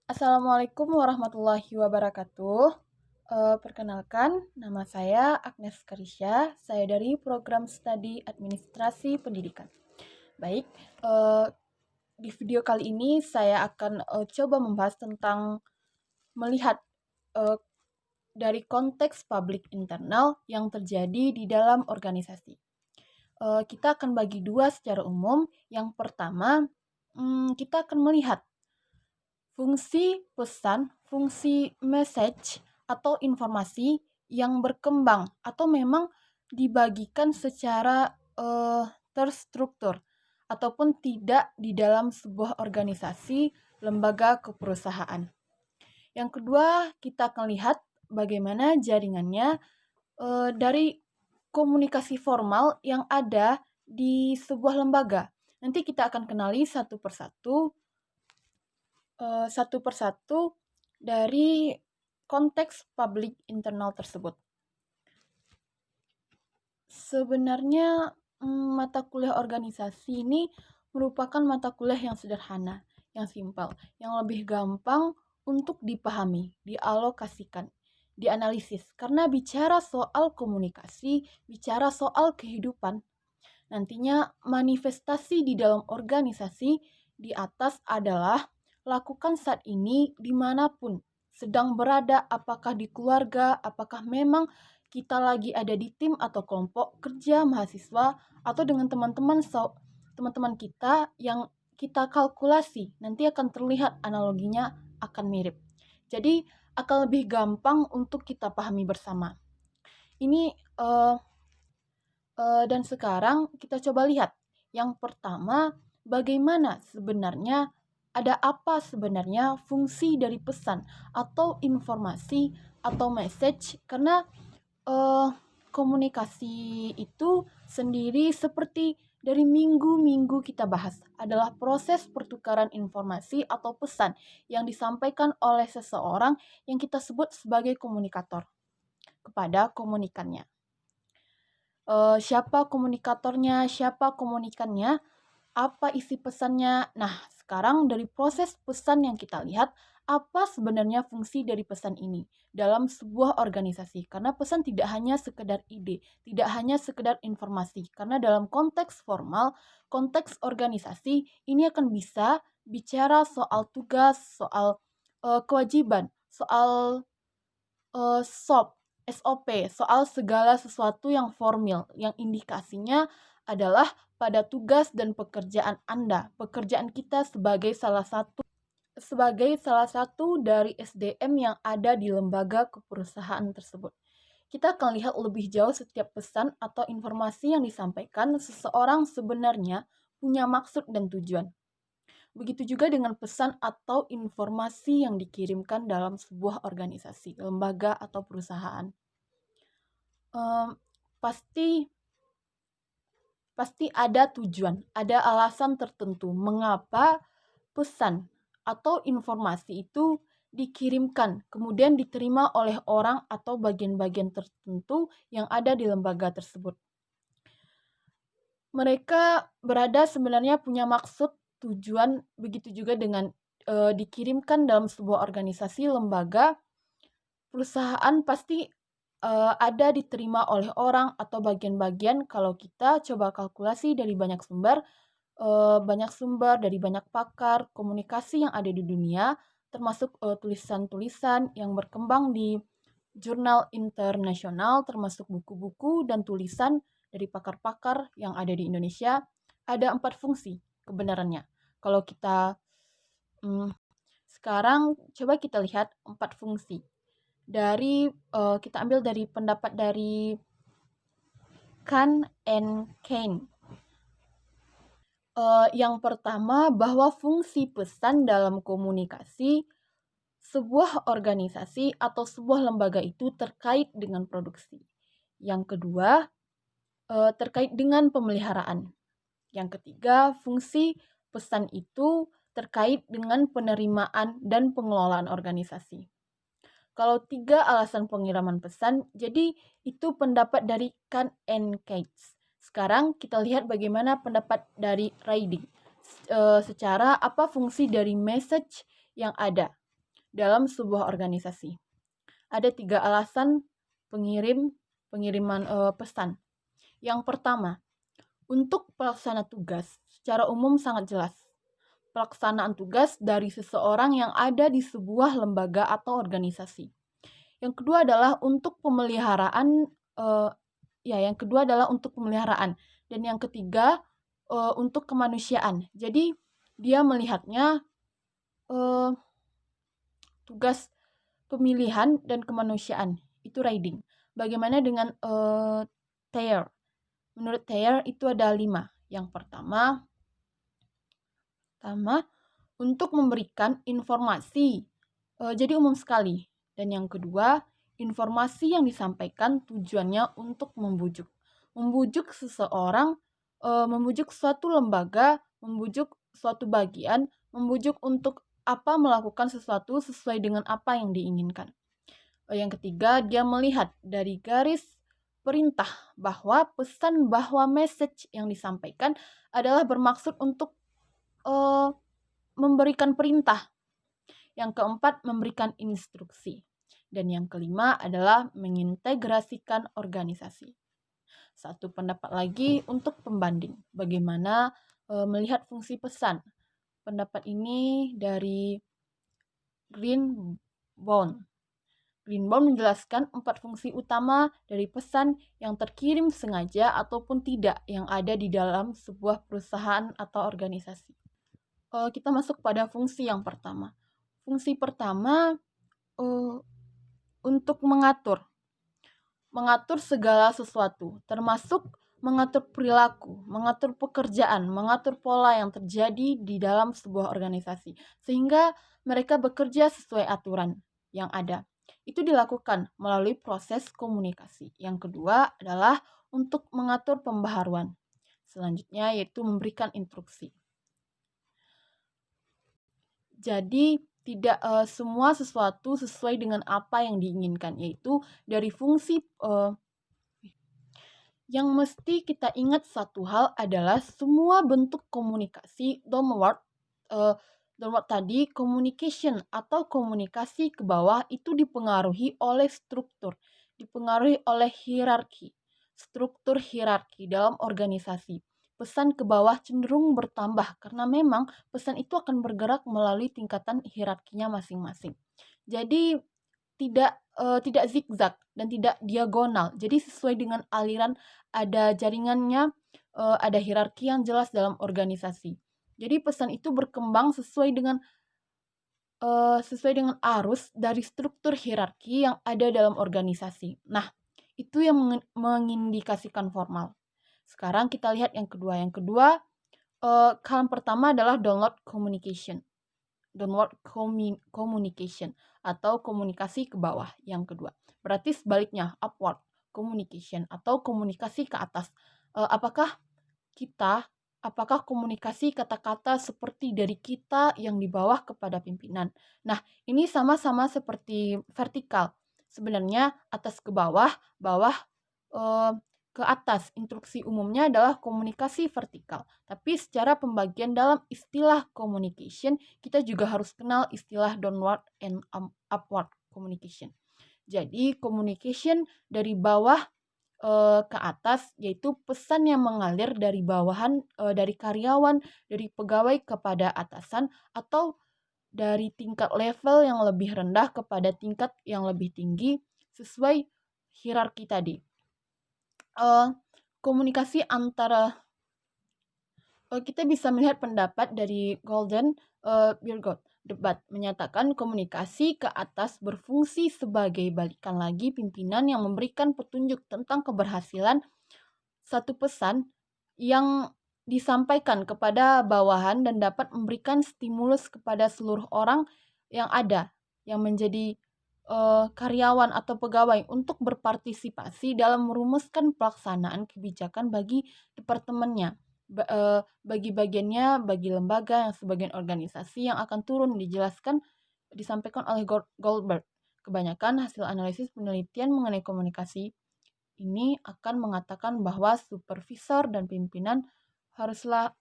Assalamualaikum warahmatullahi wabarakatuh. Perkenalkan, nama saya Agnes Karisya. Saya dari Program Studi Administrasi Pendidikan. Baik, eh, di video kali ini saya akan coba membahas tentang melihat eh, dari konteks publik internal yang terjadi di dalam organisasi. Kita akan bagi dua secara umum. Yang pertama, kita akan melihat fungsi pesan, fungsi message, atau informasi yang berkembang atau memang dibagikan secara terstruktur ataupun tidak di dalam sebuah organisasi, lembaga keperusahaan. Yang kedua, kita akan lihat bagaimana jaringannya dari komunikasi formal yang ada di sebuah lembaga. Nanti kita akan kenali satu persatu dari konteks publik internal tersebut. Sebenarnya mata kuliah organisasi ini merupakan mata kuliah yang sederhana, yang simpel, yang lebih gampang untuk dipahami, dialokasikan, dianalisis. Karena bicara soal komunikasi, bicara soal kehidupan, nantinya manifestasi di dalam organisasi di atas adalah lakukan saat ini dimanapun sedang berada, apakah di keluarga, apakah memang kita lagi ada di tim atau kelompok kerja mahasiswa, atau dengan teman-teman kita yang kita kalkulasi, nanti akan terlihat analoginya akan mirip. Jadi akan lebih gampang untuk kita pahami bersama. Ini dan sekarang kita coba lihat. Yang pertama, bagaimana sebenarnya, ada apa sebenarnya fungsi dari pesan atau informasi atau message, karena uh, komunikasi itu sendiri seperti dari minggu-minggu kita bahas adalah proses pertukaran informasi atau pesan yang disampaikan oleh seseorang yang kita sebut sebagai komunikator kepada komunikannya. Siapa komunikatornya, siapa komunikannya, apa isi pesannya. Nah, sekarang dari proses pesan yang kita lihat, apa sebenarnya fungsi dari pesan ini dalam sebuah organisasi. Karena pesan tidak hanya sekedar ide, tidak hanya sekedar informasi. Karena dalam konteks formal, konteks organisasi, ini akan bisa bicara soal tugas, soal kewajiban, soal SOP, soal segala sesuatu yang formal, yang indikasinya adalah pada tugas dan pekerjaan Anda, pekerjaan kita sebagai salah satu dari SDM yang ada di lembaga keperusahaan tersebut. Kita akan lihat lebih jauh setiap pesan atau informasi yang disampaikan seseorang sebenarnya punya maksud dan tujuan. Begitu juga dengan pesan atau informasi yang dikirimkan dalam sebuah organisasi, lembaga, atau perusahaan. Pasti ada tujuan, ada alasan tertentu mengapa pesan atau informasi itu dikirimkan, kemudian diterima oleh orang atau bagian-bagian tertentu yang ada di lembaga tersebut. Mereka berada sebenarnya punya maksud, tujuan, begitu juga dengan dikirimkan dalam sebuah organisasi, lembaga, perusahaan pasti ada diterima oleh orang atau bagian-bagian. Kalau kita coba kalkulasi dari banyak sumber dari banyak pakar komunikasi yang ada di dunia, termasuk tulisan-tulisan yang berkembang di jurnal internasional, termasuk buku-buku dan tulisan dari pakar-pakar yang ada di Indonesia, ada 4 fungsi kebenarannya. Kalau kita sekarang coba kita lihat 4 fungsi. Kita ambil dari pendapat dari Khan and Kane. Yang pertama, bahwa fungsi pesan dalam komunikasi sebuah organisasi atau sebuah lembaga itu terkait dengan produksi. Yang kedua, terkait dengan pemeliharaan. Yang ketiga, fungsi pesan itu terkait dengan penerimaan dan pengelolaan organisasi. Kalau 3 alasan pengiriman pesan, jadi itu pendapat dari Khan and Cates. Sekarang kita lihat bagaimana pendapat dari Riding. Secara apa fungsi dari message yang ada. dalam sebuah organisasi. Ada 3 alasan pengiriman pesan. Yang pertama, untuk pelaksana tugas secara umum sangat jelas. Pelaksanaan tugas dari seseorang yang ada di sebuah lembaga atau organisasi. Yang kedua adalah untuk pemeliharaan, dan yang ketiga untuk kemanusiaan. Jadi dia melihatnya tugas pemilihan dan kemanusiaan itu riding. Bagaimana dengan Thayer? Menurut Thayer itu ada 5. Yang pertama untuk memberikan informasi, jadi umum sekali. Dan yang kedua, informasi yang disampaikan tujuannya untuk membujuk seseorang, membujuk suatu lembaga, membujuk suatu bagian, membujuk untuk melakukan sesuatu sesuai dengan apa yang diinginkan. Yang ketiga, dia melihat dari garis perintah bahwa message yang disampaikan adalah bermaksud untuk memberikan perintah. Yang keempat, memberikan instruksi. Dan yang kelima adalah mengintegrasikan organisasi. Satu pendapat lagi untuk pembanding. Bagaimana melihat fungsi pesan. Pendapat ini dari Greenbaum. Greenbaum menjelaskan 4 fungsi utama dari pesan yang terkirim sengaja ataupun tidak yang ada di dalam sebuah perusahaan atau organisasi. Kita masuk pada fungsi yang pertama. Fungsi pertama untuk mengatur segala sesuatu, termasuk mengatur perilaku, mengatur pekerjaan, mengatur pola yang terjadi di dalam sebuah organisasi, sehingga mereka bekerja sesuai aturan yang ada. Itu dilakukan melalui proses komunikasi. Yang kedua adalah untuk mengatur pembaharuan. Selanjutnya yaitu memberikan instruksi. Jadi tidak semua sesuatu sesuai dengan apa yang diinginkan, yaitu dari fungsi yang mesti kita ingat satu hal adalah semua bentuk komunikasi downward tadi, communication atau komunikasi ke bawah itu dipengaruhi oleh struktur, dipengaruhi oleh hierarki, struktur hierarki dalam organisasi. Pesan ke bawah cenderung bertambah karena memang pesan itu akan bergerak melalui tingkatan hierarkinya masing-masing. Jadi tidak zigzag dan tidak diagonal. Jadi sesuai dengan aliran, ada jaringannya, ada hierarki yang jelas dalam organisasi. Jadi pesan itu berkembang sesuai dengan arus dari struktur hierarki yang ada dalam organisasi. Nah, itu yang mengindikasikan formal. Sekarang kita lihat yang kedua. Yang kedua, hal pertama adalah downward communication atau komunikasi ke bawah. Yang kedua, berarti sebaliknya upward communication atau komunikasi ke atas. Apakah komunikasi kata-kata seperti dari kita yang di bawah kepada pimpinan. Nah, ini sama-sama seperti vertikal. Sebenarnya atas ke bawah, bawah ke atas. Instruksi umumnya adalah komunikasi vertikal. Tapi secara pembagian dalam istilah communication, kita juga harus kenal istilah downward and upward communication. Jadi communication dari bawah ke atas, yaitu pesan yang mengalir dari bawahan, dari karyawan, dari pegawai kepada atasan, atau dari tingkat level yang lebih rendah kepada tingkat yang lebih tinggi sesuai hierarki tadi. Komunikasi antara kita bisa melihat pendapat dari Birgot debat menyatakan komunikasi ke atas berfungsi sebagai balikan lagi pimpinan yang memberikan petunjuk tentang keberhasilan satu pesan yang disampaikan kepada bawahan dan dapat memberikan stimulus kepada seluruh orang yang ada yang menjadi karyawan atau pegawai untuk berpartisipasi dalam merumuskan pelaksanaan kebijakan bagi departemennya, bagi bagiannya, bagi lembaga yang sebagian organisasi yang akan turun disampaikan oleh Goldberg. Kebanyakan hasil analisis penelitian mengenai komunikasi ini akan mengatakan bahwa supervisor dan pimpinan haruslah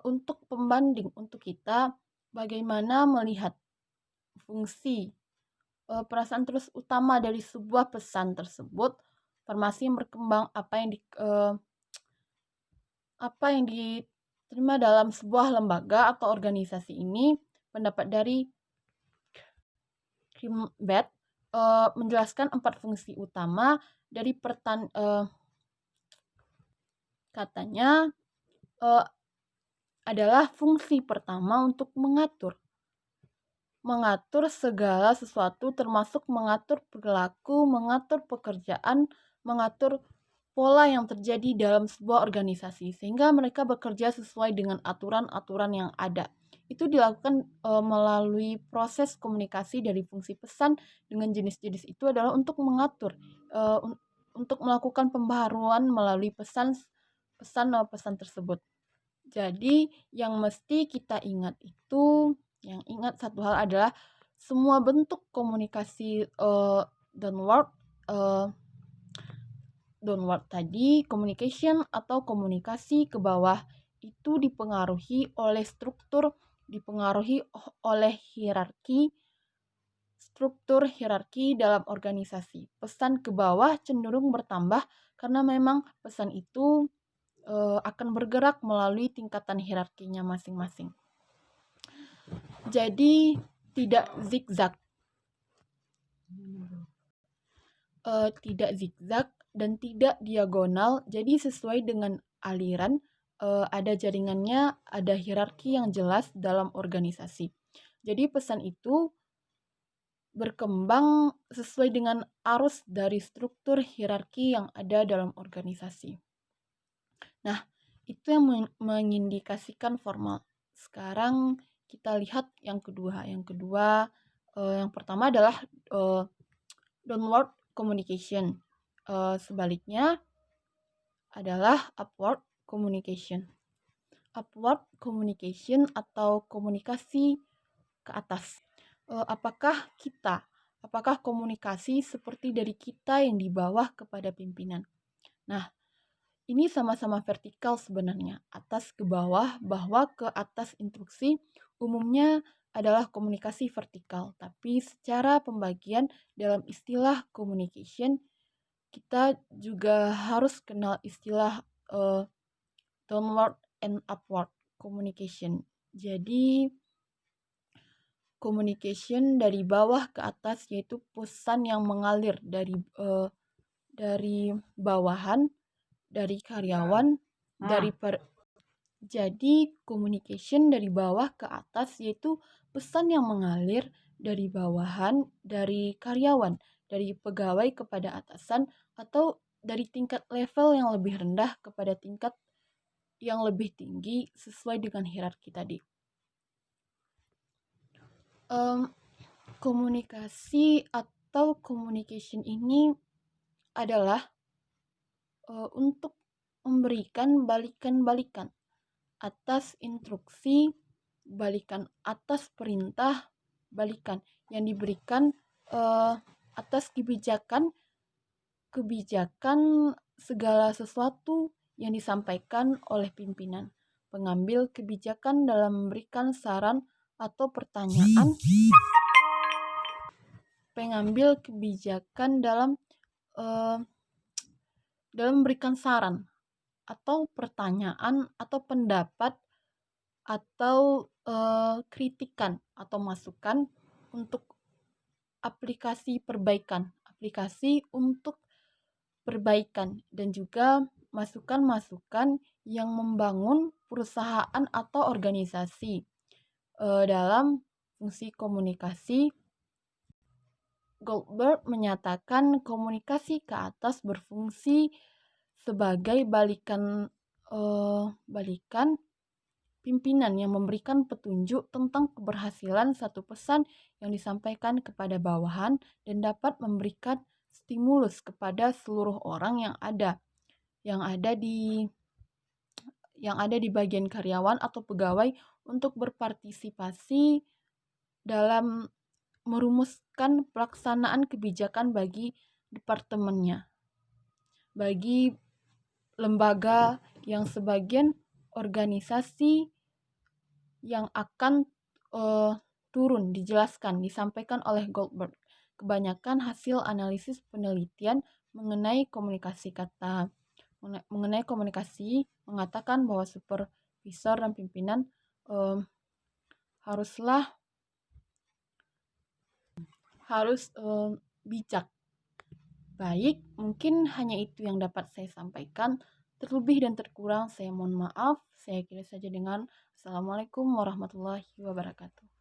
untuk pembanding untuk kita bagaimana melihat fungsi, perasaan terus utama dari sebuah pesan tersebut, informasi yang berkembang, apa yang diterima dalam sebuah lembaga atau organisasi ini. Pendapat dari Krimbet menjelaskan 4 fungsi utama dari katanya adalah fungsi pertama untuk mengatur segala sesuatu, termasuk mengatur perilaku, mengatur pekerjaan, mengatur pola yang terjadi dalam sebuah organisasi, sehingga mereka bekerja sesuai dengan aturan-aturan yang ada. Itu dilakukan melalui proses komunikasi dari fungsi pesan dengan jenis-jenis itu adalah untuk mengatur, untuk melakukan pembaharuan melalui pesan tersebut. Jadi yang mesti kita ingat itu, satu hal adalah semua bentuk komunikasi downward tadi, communication atau komunikasi ke bawah itu dipengaruhi oleh struktur, dipengaruhi oleh struktur hierarki dalam organisasi. Pesan ke bawah cenderung bertambah karena memang pesan itu akan bergerak melalui tingkatan hierarkinya masing-masing. Jadi tidak zigzag, dan tidak diagonal. Jadi sesuai dengan aliran, ada jaringannya, ada hierarki yang jelas dalam organisasi. Jadi pesan itu berkembang sesuai dengan arus dari struktur hierarki yang ada dalam organisasi. Nah, itu yang mengindikasikan formal. Sekarang kita lihat yang kedua. Yang pertama adalah downward communication. Sebaliknya adalah upward communication. Upward communication atau komunikasi ke atas. Apakah komunikasi seperti dari kita yang di bawah kepada pimpinan? Nah, ini sama-sama vertikal sebenarnya, atas ke bawah, bahwa ke atas instruksi umumnya adalah komunikasi vertikal. Tapi secara pembagian dalam istilah communication, kita juga harus kenal istilah downward and upward communication. Jadi, communication dari bawah ke atas yaitu pesan yang mengalir dari bawahan, dari karyawan, jadi communication dari bawah ke atas yaitu pesan yang mengalir dari bawahan, dari karyawan, dari pegawai kepada atasan, atau dari tingkat level yang lebih rendah kepada tingkat yang lebih tinggi sesuai dengan hierarki tadi. Komunikasi atau communication ini adalah untuk memberikan balikan-balikan atas instruksi, balikan atas perintah, balikan yang diberikan atas kebijakan segala sesuatu yang disampaikan oleh pimpinan. Pengambil kebijakan dalam memberikan saran atau pertanyaan. Pengambil kebijakan dalam memberikan saran atau pertanyaan atau pendapat atau kritikan atau masukan untuk aplikasi untuk perbaikan, dan juga masukan-masukan yang membangun perusahaan atau organisasi. Dalam fungsi komunikasi, Goldberg menyatakan komunikasi ke atas berfungsi sebagai balikan pimpinan yang memberikan petunjuk tentang keberhasilan satu pesan yang disampaikan kepada bawahan dan dapat memberikan stimulus kepada seluruh orang yang ada di bagian karyawan atau pegawai untuk berpartisipasi dalam merumuskan pelaksanaan kebijakan bagi departemennya, bagi lembaga yang sebagian organisasi yang akan turun, dijelaskan, disampaikan oleh Goldberg. Kebanyakan hasil analisis penelitian mengenai komunikasi mengatakan bahwa supervisor dan pimpinan harus bijak. Baik, mungkin hanya itu yang dapat saya sampaikan. Terlebih dan terkurang saya mohon maaf. Saya kira saja dengan Assalamualaikum warahmatullahi wabarakatuh.